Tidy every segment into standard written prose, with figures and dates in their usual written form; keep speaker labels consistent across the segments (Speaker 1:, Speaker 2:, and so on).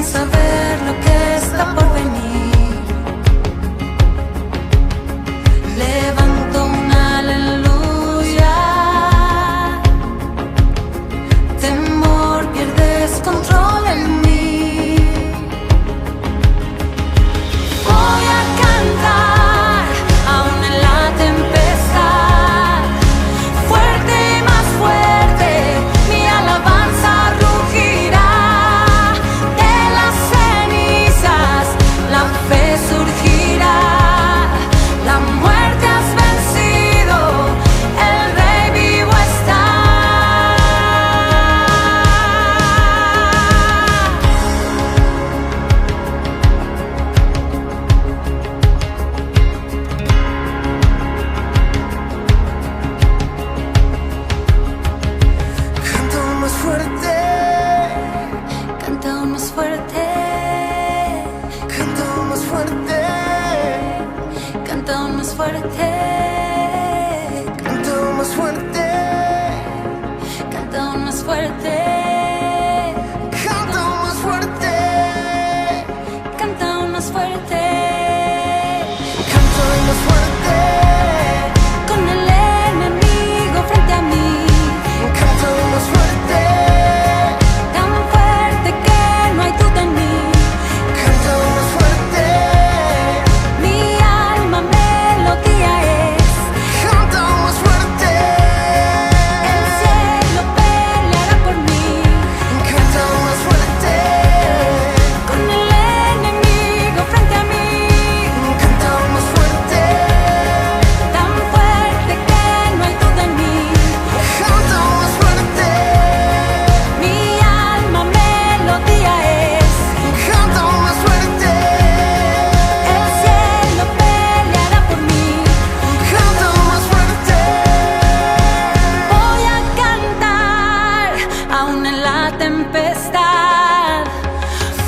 Speaker 1: saber lo que está por venir. Levanto un aleluya. Temor, pierdes control en mí. Voy a cantar aún en la tempestad. Fuerte, más fuerte, mi alabanza rugirá. De las cenizas la fe surgirá. La muerte has vencido, el Rey vivo está. Canta aún más fuerte. Canta aún más fuerte. Canta aún más fuerte. Canta aún más fuerte. Canta aún más fuerte. Canta aún más fuerte. Canta aún más fuerte. Canta aún más fuerte. Canta aún más fuerte. Con el enemigo frente a mí. Canta aún más fuerte. Tan fuerte que no hay duda en mí. Canta aún más fuerte. Mi alma melodía es. Canta aún más fuerte. El cielo peleará por mí. Canta aún más fuerte. Con el enemigo frente a mí. Canta aún más fuerte. Tan fuerte que no hay duda en mí. Canta aún más fuerte. Mi alma melodía es. Canta aún más fuerte. El cielo peleará por mí. Canta aún más fuerte. Voy a cantar aún en la tempestad.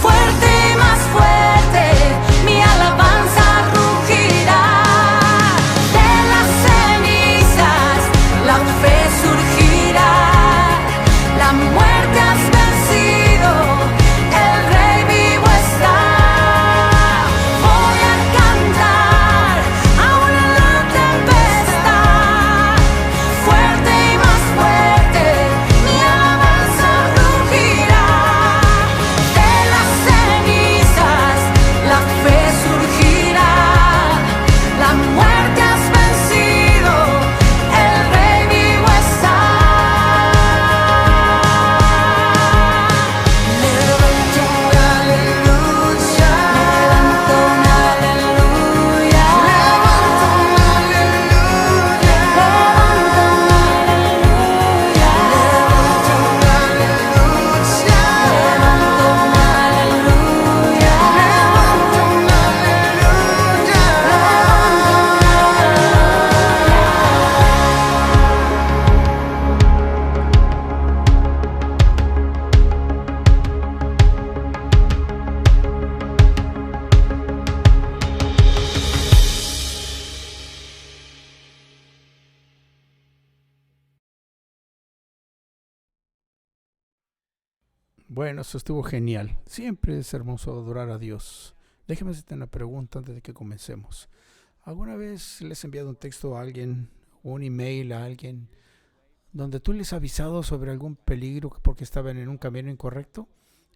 Speaker 1: Fuerte, más fuerte, mi alabanza rugirá. De las cenizas la fe surgirá. La muerte has vencido, el Rey vivo está. Voy a cantar aún en la tempestad. Fuerte y más fuerte, mi alabanza rugirá. De las cenizas la fe surgirá. La muerte has vencido, el Rey vivo está. Levanto un aleluya. Levanto un aleluya. Levanto un aleluya. Levanto un aleluya. Levanto un aleluya. Levanto un aleluya. Levanto un
Speaker 2: Bueno, eso estuvo genial. Siempre es hermoso adorar a Dios. Déjeme hacerte una pregunta antes de que comencemos. ¿Alguna vez les has enviado un texto a alguien o un email a alguien donde tú les has avisado sobre algún peligro porque estaban en un camino incorrecto?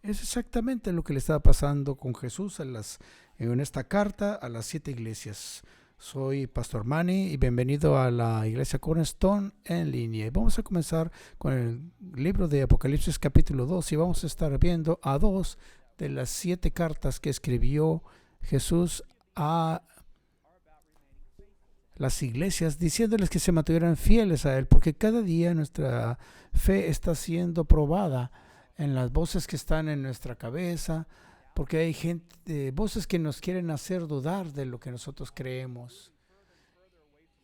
Speaker 2: Es exactamente lo que le estaba pasando con Jesús en esta carta a las 7 iglesias. Soy Pastor Manny y bienvenido a la iglesia Cornerstone en línea. Y vamos a comenzar con el libro de Apocalipsis capítulo 2 y vamos a estar viendo a 2 de las 7 cartas que escribió Jesús a las iglesias, diciéndoles que se mantuvieran fieles a Él, porque cada día nuestra fe está siendo probada en las voces que están en nuestra cabeza, porque hay voces que nos quieren hacer dudar de lo que nosotros creemos.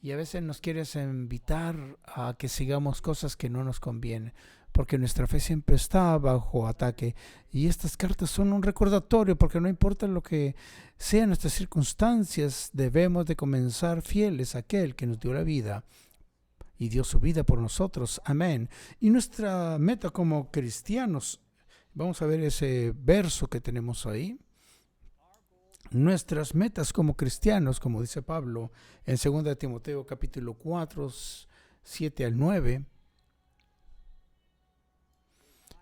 Speaker 2: Y a veces nos quieres invitar a que sigamos cosas que no nos convienen, porque nuestra fe siempre está bajo ataque. Y estas cartas son un recordatorio, porque no importa lo que sean nuestras circunstancias, debemos de comenzar fieles a aquel que nos dio la vida y dio su vida por nosotros. Amén. Y nuestra meta como cristianos Vamos a ver ese verso que tenemos ahí. Nuestras metas como cristianos, como dice Pablo en 2 Timoteo capítulo 4, 7 al 9,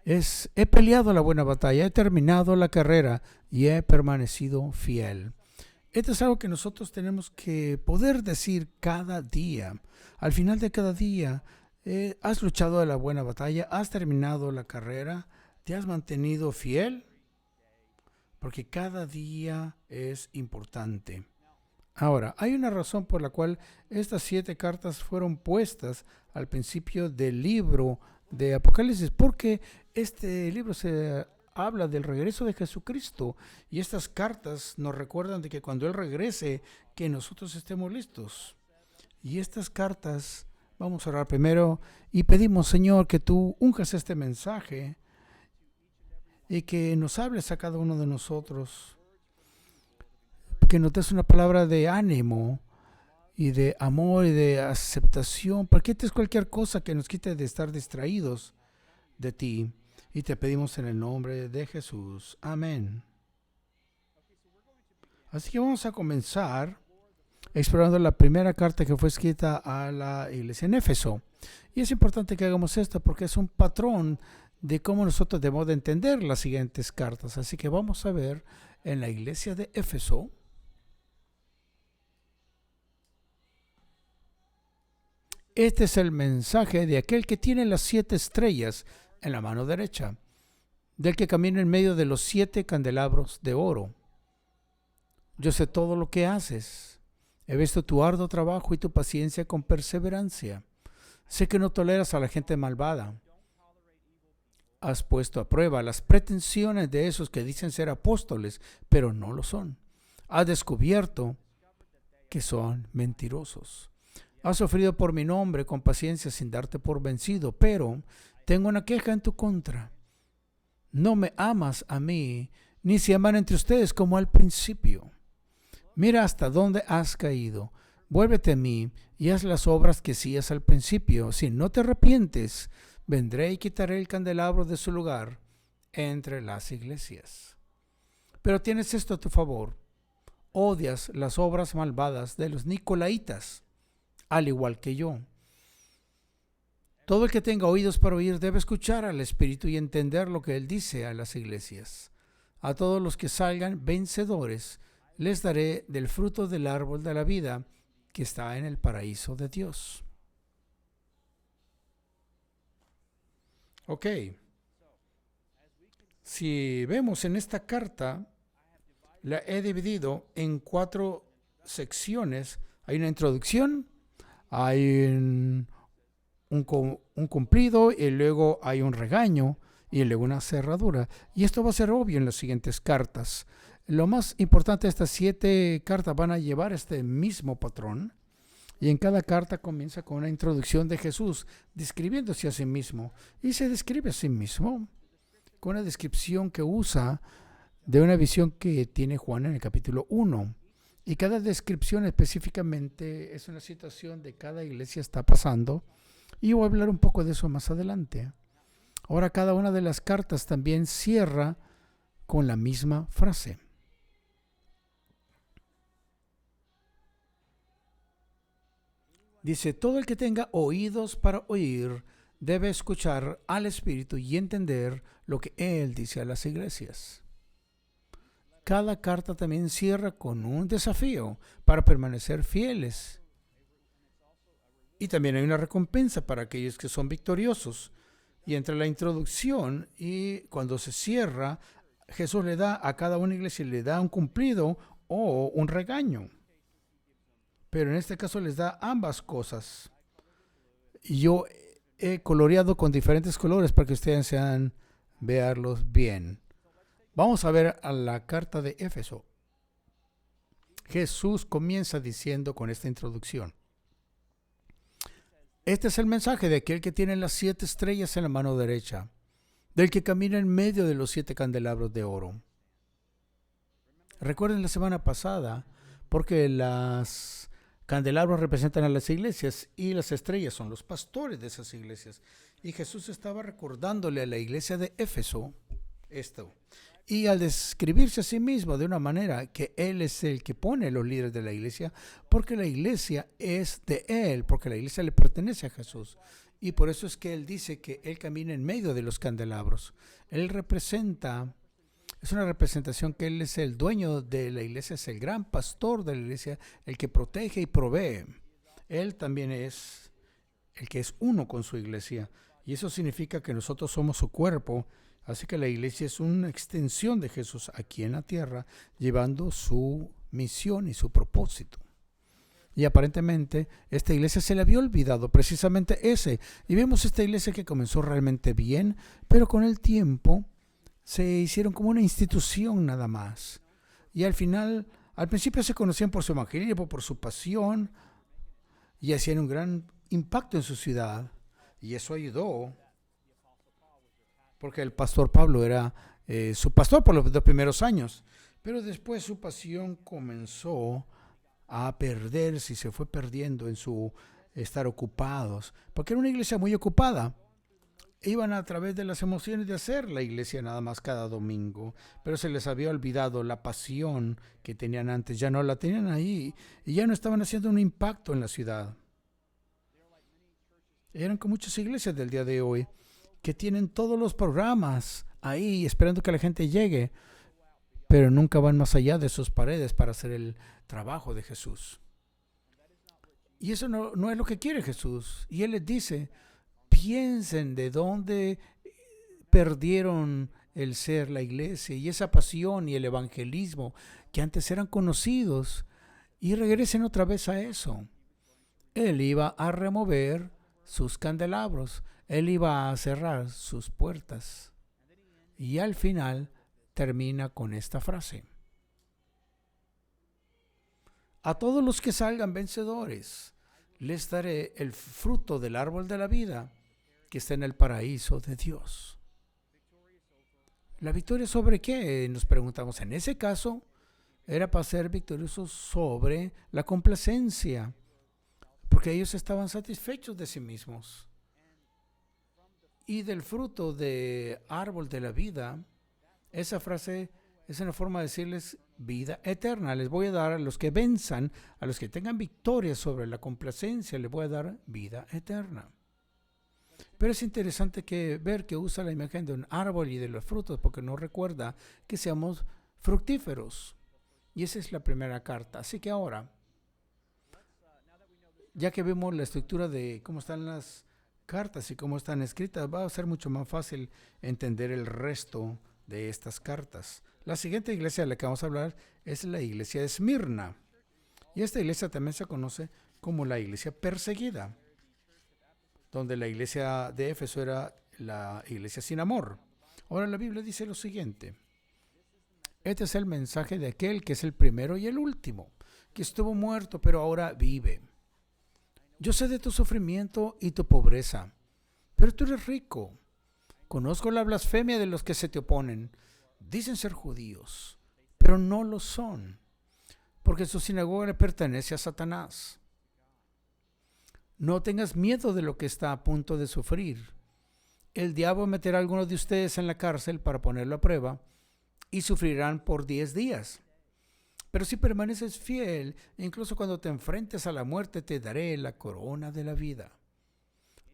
Speaker 2: he peleado la buena batalla, he terminado la carrera y he permanecido fiel. Esto es algo que nosotros tenemos que poder decir cada día. Al final de cada día, has luchado la buena batalla, has terminado la carrera, te has mantenido fiel, porque cada día es importante. Ahora, hay una razón por la cual estas 7 cartas fueron puestas al principio del libro de Apocalipsis, porque este libro se habla del regreso de Jesucristo y estas cartas nos recuerdan de que cuando Él regrese, que nosotros estemos listos. Y estas cartas, vamos a orar primero y pedimos, Señor, que tú unjas este mensaje y que nos hables a cada uno de nosotros, que nos des una palabra de ánimo y de amor y de aceptación, para que quites cualquier cosa que nos quite de estar distraídos de ti. Y te pedimos en el nombre de Jesús. Amén. Así que vamos a comenzar explorando la primera carta que fue escrita a la iglesia en Éfeso. Y es importante que hagamos esto porque es un patrón de cómo nosotros debemos de entender las siguientes cartas. Así que vamos a ver en la iglesia de Éfeso. Este es el mensaje de aquel que tiene las 7 estrellas en la mano derecha, del que camina en medio de los 7 candelabros de oro. Yo sé todo lo que haces. He visto tu arduo trabajo y tu paciencia con perseverancia. Sé que no toleras a la gente malvada. Has puesto a prueba las pretensiones de esos que dicen ser apóstoles, pero no lo son. Has descubierto que son mentirosos. Has sufrido por mi nombre con paciencia sin darte por vencido, pero tengo una queja en tu contra. No me amas a mí, ni se aman entre ustedes como al principio. Mira hasta dónde has caído. Vuélvete a mí y haz las obras que hacías al principio. Si no te arrepientes, vendré y quitaré el candelabro de su lugar entre las iglesias. Pero tienes esto a tu favor. Odias las obras malvadas de los nicolaítas, al igual que yo. Todo el que tenga oídos para oír debe escuchar al Espíritu y entender lo que Él dice a las iglesias. A todos los que salgan vencedores, les daré del fruto del árbol de la vida que está en el paraíso de Dios. Ok. Si vemos en esta carta, la he dividido en 4 secciones. Hay una introducción, hay un cumplido y luego hay un regaño y luego una cerradura. Y esto va a ser obvio en las siguientes cartas. Lo más importante, estas 7 cartas van a llevar este mismo patrón. Y en cada carta comienza con una introducción de Jesús, describiéndose a sí mismo. Y se describe a sí mismo con una descripción que usa de una visión que tiene Juan en el capítulo 1. Y cada descripción específicamente es una situación de cada iglesia está pasando. Y voy a hablar un poco de eso más adelante. Ahora, cada una de las cartas también cierra con la misma frase. Dice, todo el que tenga oídos para oír debe escuchar al Espíritu y entender lo que Él dice a las iglesias. Cada carta también cierra con un desafío para permanecer fieles. Y también hay una recompensa para aquellos que son victoriosos. Y entre la introducción y cuando se cierra, Jesús le da a cada una iglesia, le da un cumplido o un regaño. Pero en este caso les da ambas cosas. Y yo he coloreado con diferentes colores para que ustedes sean verlos bien. Vamos a ver a la carta de Éfeso. Jesús comienza diciendo con esta introducción. Este es el mensaje de aquel que tiene las 7 estrellas en la mano derecha, del que camina en medio de los 7 candelabros de oro. Recuerden la semana pasada, porque las candelabros representan a las iglesias y las estrellas son los pastores de esas iglesias. Y Jesús estaba recordándole a la iglesia de Éfeso esto. Y al describirse a sí mismo de una manera que Él es el que pone los líderes de la iglesia, porque la iglesia es de Él, porque la iglesia le pertenece a Jesús. Y por eso es que Él dice que Él camina en medio de los candelabros. Él representa, es una representación que Él es el dueño de la iglesia, es el gran pastor de la iglesia, el que protege y provee. Él también es el que es uno con su iglesia. Y eso significa que nosotros somos su cuerpo. Así que la iglesia es una extensión de Jesús aquí en la tierra, llevando su misión y su propósito. Y aparentemente esta iglesia se le había olvidado precisamente ese. Y vemos esta iglesia que comenzó realmente bien, pero con el tiempo se hicieron como una institución nada más. Y al principio se conocían por su evangelismo, por su pasión, y hacían un gran impacto en su ciudad. Y eso ayudó, porque el pastor Pablo era su pastor por los 2 primeros años. Pero después su pasión comenzó a perderse y se fue perdiendo en su estar ocupados. Porque era una iglesia muy ocupada. Iban a través de las emociones de hacer la iglesia nada más cada domingo. Pero se les había olvidado la pasión que tenían antes. Ya no la tenían ahí y ya no estaban haciendo un impacto en la ciudad. Eran como muchas iglesias del día de hoy que tienen todos los programas ahí esperando que la gente llegue, pero nunca van más allá de sus paredes para hacer el trabajo de Jesús. Y eso no es lo que quiere Jesús. Y Él les dice, piensen de dónde perdieron el ser la iglesia y esa pasión y el evangelismo que antes eran conocidos, y regresen otra vez a eso. Él iba a remover sus candelabros. Él iba a cerrar sus puertas. Y al final termina con esta frase: a todos los que salgan vencedores, les daré el fruto del árbol de la vida que está en el paraíso de Dios. ¿La victoria sobre qué? Nos preguntamos. En ese caso, era para ser victoriosos sobre la complacencia, porque ellos estaban satisfechos de sí mismos. Y del fruto de árbol de la vida, esa frase es una forma de decirles vida eterna. Les voy a dar a los que venzan, a los que tengan victoria sobre la complacencia, les voy a dar vida eterna. Pero es interesante ver que usa la imagen de un árbol y de los frutos, porque nos recuerda que seamos fructíferos. Y esa es la primera carta. Así que ahora, ya que vemos la estructura de cómo están las cartas y cómo están escritas, va a ser mucho más fácil entender el resto de estas cartas. La siguiente iglesia de la que vamos a hablar es la iglesia de Esmirna. Y esta iglesia también se conoce como la iglesia perseguida, donde la iglesia de Éfeso era la iglesia sin amor. Ahora la Biblia dice lo siguiente: este es el mensaje de aquel que es el primero y el último, que estuvo muerto pero ahora vive. Yo sé de tu sufrimiento y tu pobreza, pero tú eres rico. Conozco la blasfemia de los que se te oponen. Dicen ser judíos, pero no lo son, porque su sinagoga le pertenece a Satanás. No tengas miedo de lo que está a punto de sufrir. El diablo meterá a algunos de ustedes en la cárcel para ponerlo a prueba y sufrirán por 10 días. Pero si permaneces fiel, incluso cuando te enfrentes a la muerte, te daré la corona de la vida.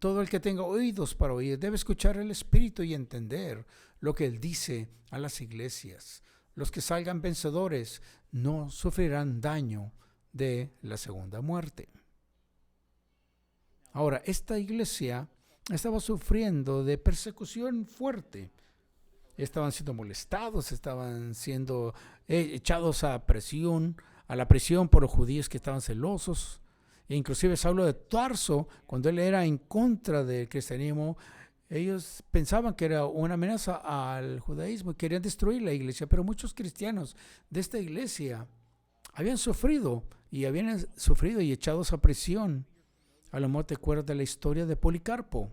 Speaker 2: Todo el que tenga oídos para oír debe escuchar el Espíritu y entender lo que Él dice a las iglesias. Los que salgan vencedores no sufrirán daño de la segunda muerte. Ahora, esta iglesia estaba sufriendo de persecución fuerte. Estaban siendo molestados, estaban siendo echados a la prisión por los judíos que estaban celosos. E inclusive Saulo de Tarso, cuando él era en contra del cristianismo, ellos pensaban que era una amenaza al judaísmo y querían destruir la iglesia. Pero muchos cristianos de esta iglesia habían sufrido y echados a prisión. A lo mejor te acuerdas de la historia de Policarpo.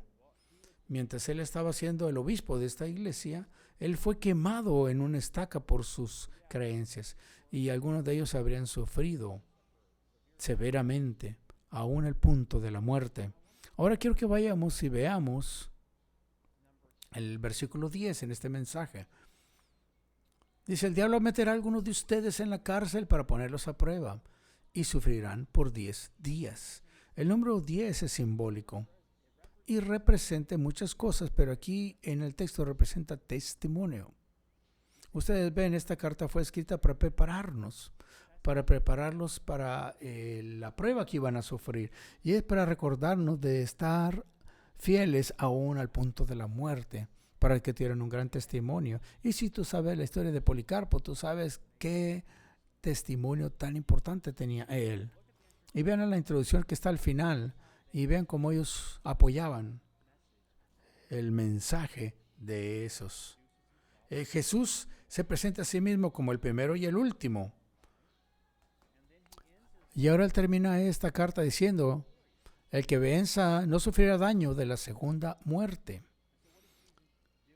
Speaker 2: Mientras él estaba siendo el obispo de esta iglesia, él fue quemado en una estaca por sus creencias, y algunos de ellos habrían sufrido severamente, aún al punto de la muerte. Ahora quiero que vayamos y veamos el versículo 10 en este mensaje. Dice, el diablo meterá a algunos de ustedes en la cárcel para ponerlos a prueba y sufrirán por 10 días. El número 10 es simbólico y representa muchas cosas, pero aquí en el texto representa testimonio. Ustedes ven, esta carta fue escrita para prepararnos, para prepararlos para la prueba que iban a sufrir. Y es para recordarnos de estar fieles aún al punto de la muerte, para que tuvieran un gran testimonio. Y si tú sabes la historia de Policarpo, tú sabes qué testimonio tan importante tenía él. Y vean la introducción que está al final, y vean cómo ellos apoyaban el mensaje de esos. Jesús se presenta a sí mismo como el primero y el último. Y ahora él termina esta carta diciendo, el que venza no sufrirá daño de la segunda muerte.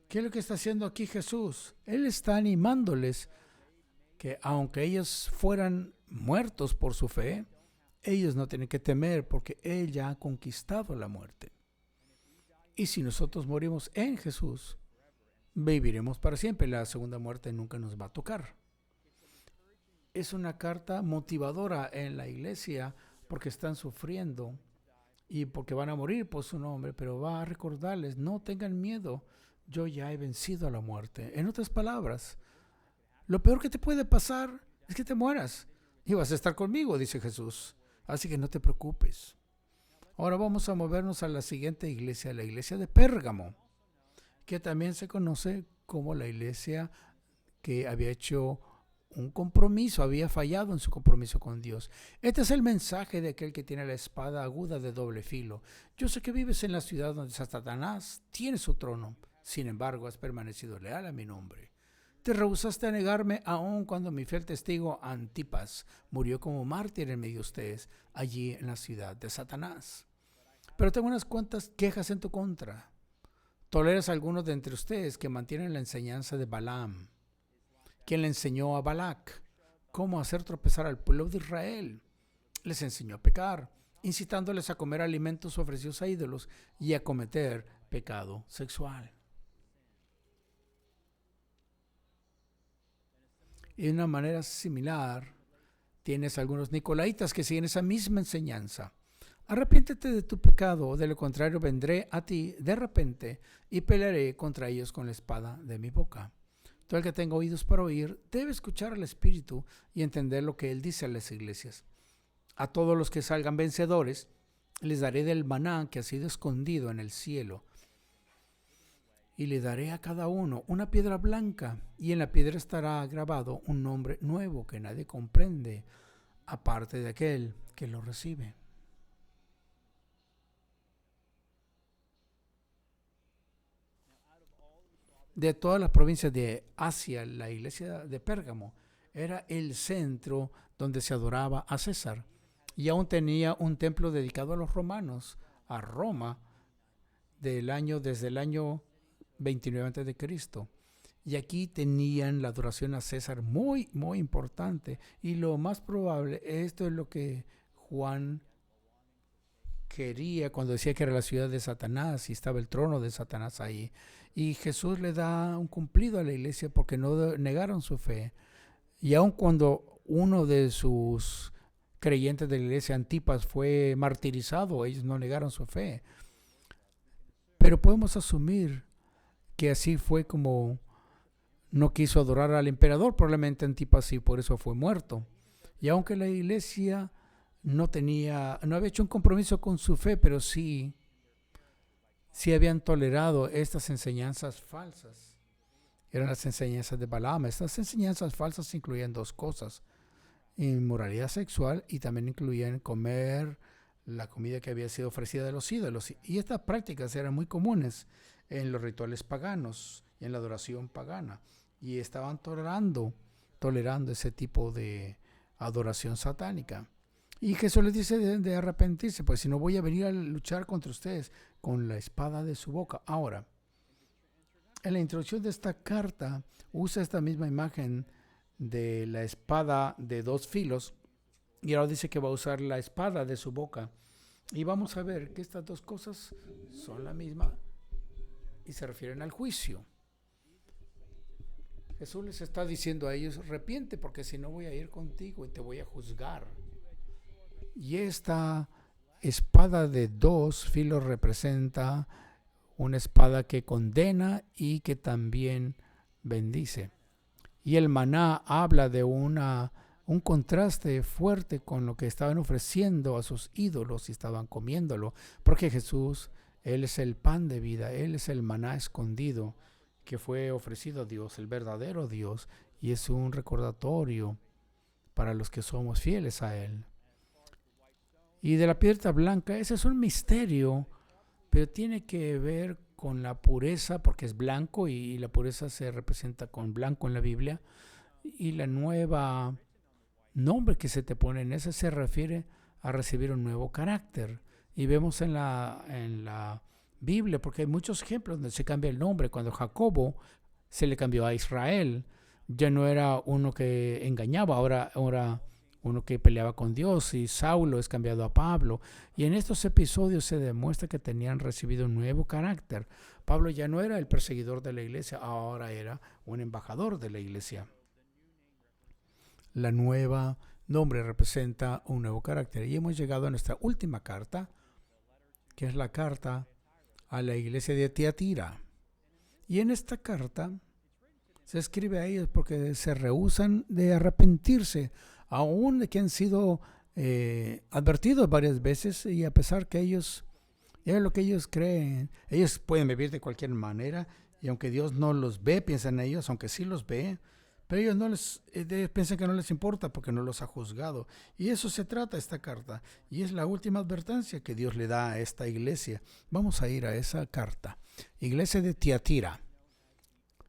Speaker 2: ¿Qué es lo que está haciendo aquí Jesús? Él está animándoles que aunque ellos fueran muertos por su fe, ellos no tienen que temer porque Él ya ha conquistado la muerte. Y si nosotros morimos en Jesús, viviremos para siempre. La segunda muerte nunca nos va a tocar. Es una carta motivadora en la iglesia porque están sufriendo y porque van a morir por su nombre, pero va a recordarles, no tengan miedo, yo ya he vencido a la muerte. En otras palabras, lo peor que te puede pasar es que te mueras y vas a estar conmigo, dice Jesús. Así que no te preocupes. Ahora vamos a movernos a la siguiente iglesia, la iglesia de Pérgamo, que también se conoce como la iglesia que había hecho un compromiso, había fallado en su compromiso con Dios. Este es el mensaje de aquel que tiene la espada aguda de doble filo. Yo sé que vives en la ciudad donde Satanás tiene su trono. Sin embargo, has permanecido leal a mi nombre. Te rehusaste a negarme aun cuando mi fiel testigo Antipas murió como mártir en medio de ustedes, allí en la ciudad de Satanás. Pero tengo unas cuantas quejas en tu contra. Toleras a algunos de entre ustedes que mantienen la enseñanza de Balaam, quien le enseñó a Balac cómo hacer tropezar al pueblo de Israel. Les enseñó a pecar, incitándoles a comer alimentos ofrecidos a ídolos y a cometer pecado sexual. Y de una manera similar, tienes algunos nicolaitas que siguen esa misma enseñanza. Arrepiéntete de tu pecado, o de lo contrario vendré a ti de repente y pelearé contra ellos con la espada de mi boca. Todo el que tenga oídos para oír debe escuchar al Espíritu y entender lo que Él dice a las iglesias. A todos los que salgan vencedores, les daré del maná que ha sido escondido en el cielo. Y le daré a cada uno una piedra blanca, y en la piedra estará grabado un nombre nuevo que nadie comprende, aparte de aquel que lo recibe. De todas las provincias de Asia, la iglesia de Pérgamo era el centro donde se adoraba a César, y aún tenía un templo dedicado a los romanos, a Roma, desde el año 29 a.C. Y aquí tenían la adoración a César muy, muy importante. Y lo más probable, esto es lo que Juan quería cuando decía que era la ciudad de Satanás y estaba el trono de Satanás ahí. Y Jesús le da un cumplido a la iglesia porque no negaron su fe. Y aun cuando uno de sus creyentes de la iglesia, Antipas, fue martirizado, ellos no negaron su fe. Pero podemos asumir que así fue como no quiso adorar al emperador, probablemente Antipas sí, por eso fue muerto. Y aunque la iglesia no había hecho un compromiso con su fe, pero sí habían tolerado estas enseñanzas falsas. Eran las enseñanzas de Balaam. Estas enseñanzas falsas incluían dos cosas: inmoralidad sexual, y también incluían comer la comida que había sido ofrecida de los ídolos. Y estas prácticas eran muy comunes en los rituales paganos y en la adoración pagana. Y estaban tolerando ese tipo de adoración satánica. Y Jesús les dice de arrepentirse, pues si no voy a venir a luchar contra ustedes con la espada de su boca. Ahora, en la introducción de esta carta usa esta misma imagen de la espada de dos filos, y ahora dice que va a usar la espada de su boca. Y vamos a ver que estas dos cosas son la misma y se refieren al juicio. Jesús les está diciendo a ellos, arrepiente porque si no voy a ir contigo y te voy a juzgar. Y esta espada de dos filos representa una espada que condena y que también bendice. Y el maná habla de un contraste fuerte con lo que estaban ofreciendo a sus ídolos y estaban comiéndolo, porque Jesús, Él es el pan de vida, Él es el maná escondido que fue ofrecido a Dios, el verdadero Dios, y es un recordatorio para los que somos fieles a Él. Y de la piedra blanca, ese es un misterio, pero tiene que ver con la pureza, porque es blanco y la pureza se representa con blanco en la Biblia, y la nueva nombre que se te pone en ese se refiere a recibir un nuevo carácter. Y vemos en la Biblia, porque hay muchos ejemplos donde se cambia el nombre. Cuando Jacobo se le cambió a Israel, ya no era uno que engañaba, ahora uno que peleaba con Dios, y Saulo es cambiado a Pablo. Y en estos episodios se demuestra que tenían recibido un nuevo carácter. Pablo ya no era el perseguidor de la iglesia, ahora era un embajador de la iglesia. La nueva nombre representa un nuevo carácter. Y hemos llegado a nuestra última carta, que es la carta a la iglesia de Tiatira. Y en esta carta se escribe a ellos porque se rehúsan de arrepentirse, aún de que han sido advertidos varias veces, y a pesar que ellos, es lo que ellos creen, ellos pueden vivir de cualquier manera, y aunque Dios no los ve, piensan ellos, aunque sí los ve, pero ellos piensan que no les importa porque no los ha juzgado. Y eso se trata esta carta, y es la última advertencia que Dios le da a esta iglesia. Vamos a ir a esa carta. Iglesia de Tiatira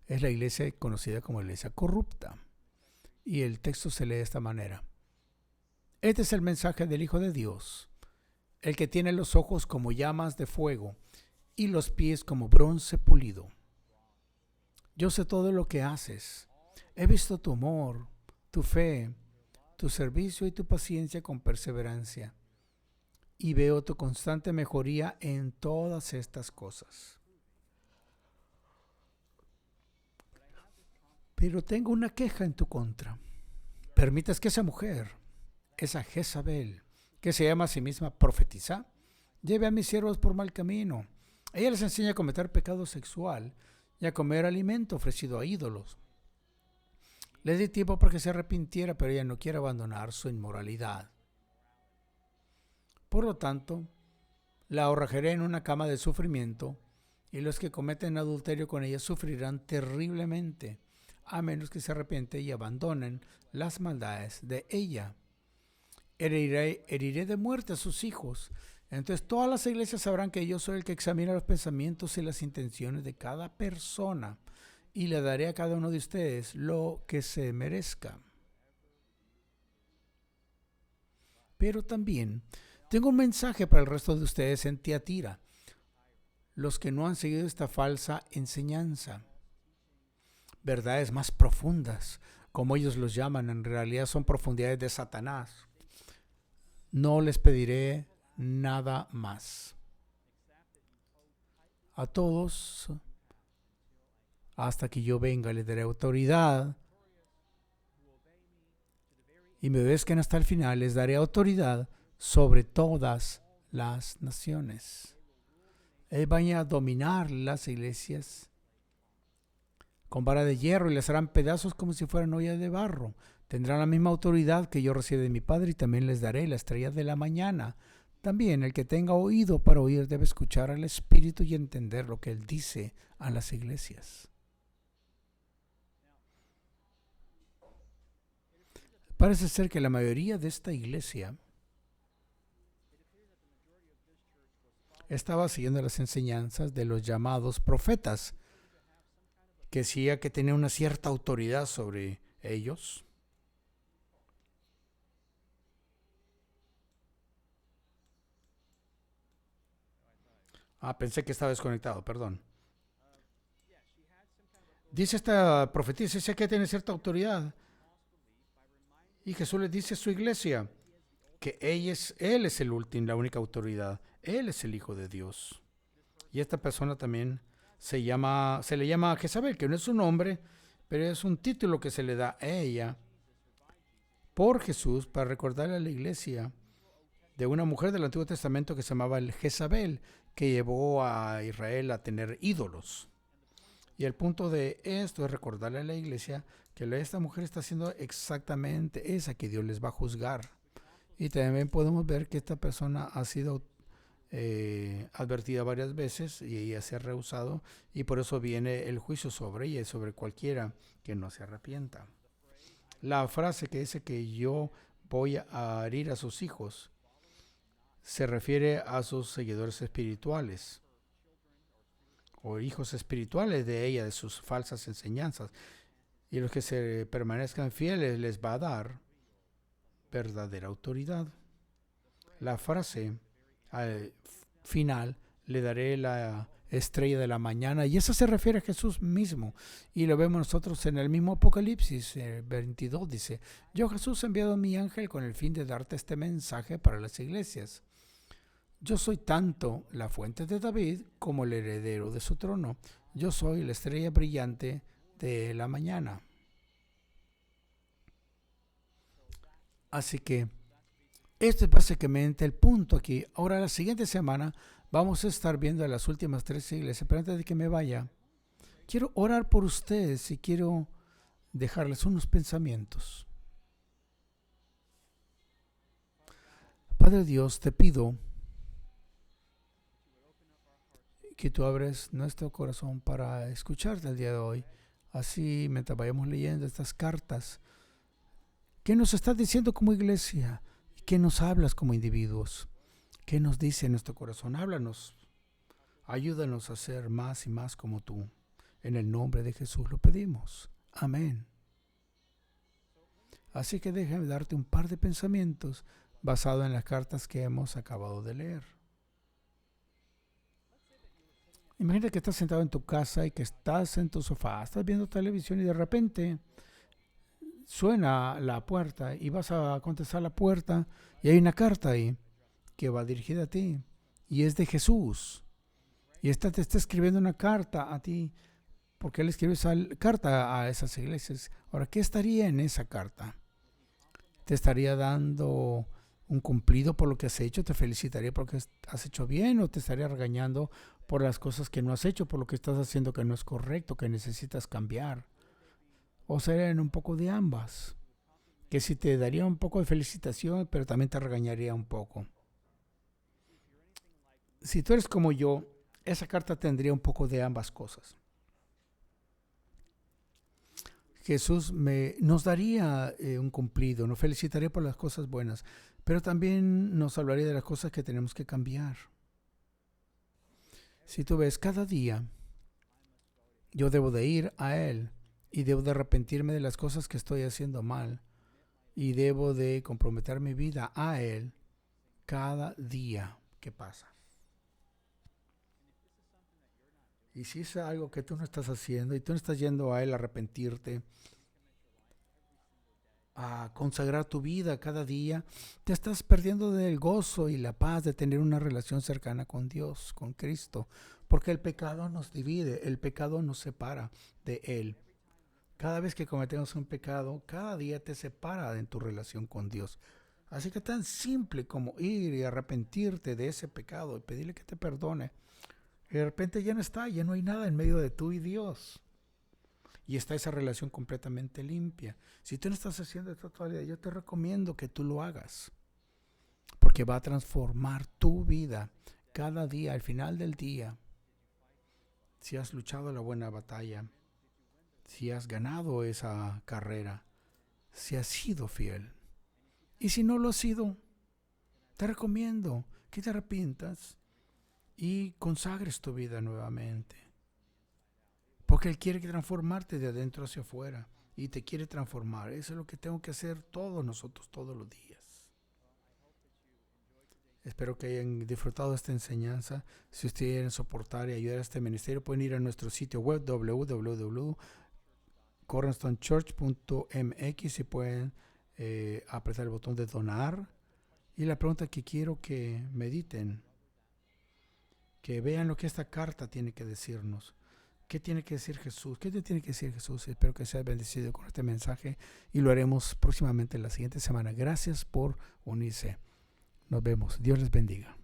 Speaker 2: es la iglesia conocida como iglesia corrupta. Y el texto se lee de esta manera. Este es el mensaje del Hijo de Dios, el que tiene los ojos como llamas de fuego y los pies como bronce pulido. Yo sé todo lo que haces. He visto tu amor, tu fe, tu servicio y tu paciencia con perseverancia. Y veo tu constante mejoría en todas estas cosas. Pero tengo una queja en tu contra. Permites que esa mujer, esa Jezabel, que se llama a sí misma profetisa, lleve a mis siervos por mal camino. Ella les enseña a cometer pecado sexual y a comer alimento ofrecido a ídolos. Le di tiempo para que se arrepintiera, pero ella no quiere abandonar su inmoralidad. Por lo tanto, la arrojaré en una cama de sufrimiento, y los que cometen adulterio con ella sufrirán terriblemente, a menos que se arrepienten y abandonen las maldades de ella. Heriré de muerte a sus hijos. Entonces todas las iglesias sabrán que yo soy el que examina los pensamientos y las intenciones de cada persona, y le daré a cada uno de ustedes lo que se merezca. Pero también tengo un mensaje para el resto de ustedes en Tiatira, los que no han seguido esta falsa enseñanza. Verdades más profundas, como ellos los llaman, en realidad son profundidades de Satanás. No les pediré nada más. A todos, hasta que yo venga, les daré autoridad, y me obedezcan hasta el final, les daré autoridad sobre todas las naciones. Ellos van a dominar las iglesias con vara de hierro y les harán pedazos como si fueran ollas de barro. Tendrán la misma autoridad que yo recibí de mi Padre, y también les daré la estrella de la mañana. También el que tenga oído para oír debe escuchar al Espíritu y entender lo que Él dice a las iglesias. Parece ser que la mayoría de esta iglesia estaba siguiendo las enseñanzas de los llamados profetas, que decía que tenía una cierta autoridad sobre ellos. Pensé que estaba desconectado, perdón. Dice esta profetisa, dice que tiene cierta autoridad. Y Jesús le dice a su iglesia que Él es el último, la única autoridad. Él es el Hijo de Dios. Y esta persona también se le llama Jezabel, que no es su nombre, pero es un título que se le da a ella por Jesús para recordarle a la iglesia de una mujer del Antiguo Testamento que se llamaba Jezabel, que llevó a Israel a tener ídolos. Y el punto de esto es recordarle a la iglesia que esta mujer está haciendo exactamente esa que Dios les va a juzgar. Y también podemos ver que esta persona ha sido advertida varias veces y ella se ha rehusado, y por eso viene el juicio sobre ella y sobre cualquiera que no se arrepienta. La frase que dice que yo voy a herir a sus hijos se refiere a sus seguidores espirituales o hijos espirituales de ella, de sus falsas enseñanzas. Y los que se permanezcan fieles les va a dar verdadera autoridad. La frase al final, le daré la estrella de la mañana, y eso se refiere a Jesús mismo, y lo vemos nosotros en el mismo Apocalipsis 22, dice: yo, Jesús, he enviado a mi ángel con el fin de darte este mensaje para las iglesias. Yo soy tanto la fuente de David como el heredero de su trono. Yo soy la estrella brillante de la mañana. Así que este es básicamente el punto aquí. Ahora, la siguiente semana vamos a estar viendo las últimas 3 iglesias. Pero antes de que me vaya, quiero orar por ustedes y quiero dejarles unos pensamientos. Padre Dios, te pido que tú abres nuestro corazón para escucharte el día de hoy. Así, mientras vayamos leyendo estas cartas, ¿qué nos estás diciendo como iglesia? ¿Qué nos hablas como individuos? ¿Qué nos dice nuestro corazón? Háblanos. Ayúdanos a ser más y más como tú. En el nombre de Jesús lo pedimos. Amén. Así que déjame darte un par de pensamientos basados en las cartas que hemos acabado de leer. Imagina que estás sentado en tu casa y que estás en tu sofá, estás viendo televisión y de repente suena la puerta y vas a contestar la puerta y hay una carta ahí que va dirigida a ti y es de Jesús, y te está escribiendo una carta a ti porque Él escribe esa carta a esas iglesias. Ahora, ¿qué estaría en esa carta? ¿Te estaría dando un cumplido por lo que has hecho? ¿Te felicitaría porque has hecho bien? ¿O te estaría regañando por las cosas que no has hecho, por lo que estás haciendo que no es correcto, que necesitas cambiar? ¿O serían un poco de ambas? Que si te daría un poco de felicitación, pero también te regañaría un poco. Si tú eres como yo, esa carta tendría un poco de ambas cosas. Jesús nos daría un cumplido, nos felicitaría por las cosas buenas, pero también nos hablaría de las cosas que tenemos que cambiar. Si tú ves, cada día yo debo de ir a Él y debo de arrepentirme de las cosas que estoy haciendo mal y debo de comprometer mi vida a Él cada día que pasa. Y si es algo que tú no estás haciendo y tú no estás yendo a Él a arrepentirte, a consagrar tu vida cada día, te estás perdiendo del gozo y la paz de tener una relación cercana con Dios, con Cristo, porque el pecado nos divide, el pecado nos separa de Él. Cada vez que cometemos un pecado, cada día te separa en tu relación con Dios. Así que tan simple como ir y arrepentirte de ese pecado y pedirle que te perdone. Y de repente ya no hay nada en medio de tú y Dios. Y está esa relación completamente limpia. Si tú no estás haciendo esto todavía, yo te recomiendo que tú lo hagas. Porque va a transformar tu vida cada día, al final del día. Si has luchado la buena batalla, si has ganado esa carrera, si has sido fiel. Y si no lo has sido, te recomiendo que te arrepientas y consagres tu vida nuevamente. Porque Él quiere transformarte de adentro hacia afuera y te quiere transformar. Eso es lo que tengo que hacer todos nosotros, todos los días. Espero que hayan disfrutado de esta enseñanza. Si ustedes quieren soportar y ayudar a este ministerio, pueden ir a nuestro sitio web www.cornerstonechurch.mx y pueden apretar el botón de donar. Y la pregunta que quiero que mediten, que vean lo que esta carta tiene que decirnos. ¿Qué tiene que decir Jesús? ¿Qué te tiene que decir Jesús? Espero que seas bendecido con este mensaje y lo haremos próximamente la siguiente semana. Gracias por unirse. Nos vemos. Dios les bendiga.